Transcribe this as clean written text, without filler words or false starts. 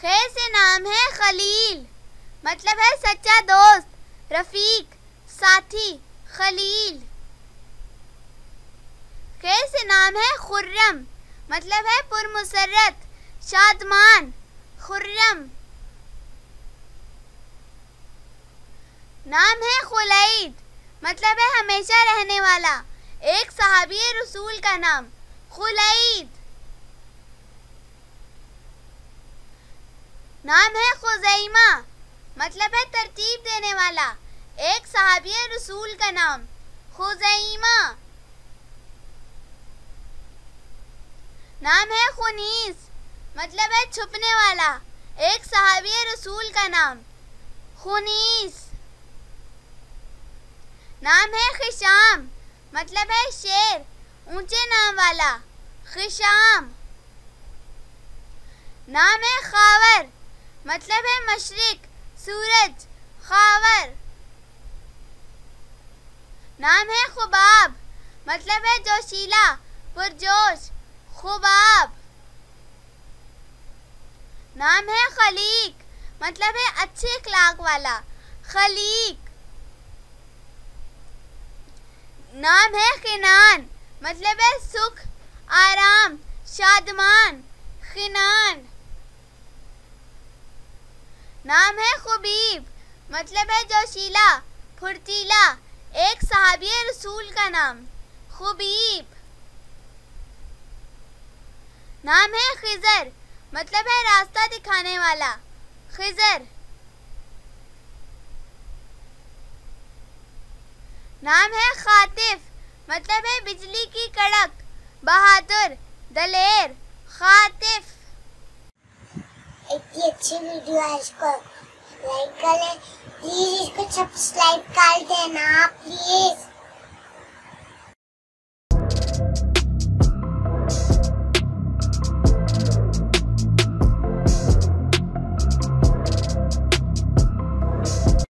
खे से नाम है खलील, मतलब है सच्चा दोस्त, रफीक, साथी, खलील। खे से नाम है खुर्रम, मतलब है पुरमुसर्रत, शादमान, खुर्रम। नाम है खुलैद, मतलब है हमेशा रहने वाला, एक सहाबी रसूल का नाम खुलैद। नाम है खुज़ैमा, मतलब है तरतीब देने वाला, एक सहाबी रसूल का नाम खुज़ैमा। नाम है खुनीस, मतलब है छुपने वाला, एक सहाबी रसूल का नाम खुनीस। नाम है खिशाम, मतलब है शेर, ऊंचे नाम वाला, खिशाम। नाम है खावर, मतलब है मशरिक, सूरज, खावर। नाम है खुबाब, मतलब है जोशीला, पुरजोश, खुबाब। नाम है खलीक, मतलब है अच्छे अखलाक वाला, खलीक। नाम है खिनान, मतलब है सुख, आराम, शादमान, खिनान। नाम है खुबीब, मतलब है जोशीला, फुर्तीला, एक सहाबी रसूल का नाम खुबीब। नाम है खिजर, मतलब है रास्ता दिखाने वाला, खिजर। नाम है खातिफ, मतलब है बिजली की कड़क, बहादुर, दलेर, खातिफ। इतनी अच्छी वीडियो है, इसको लाइक कर लें प्लीज, इसको सब्सक्राइब कर देना प्लीज।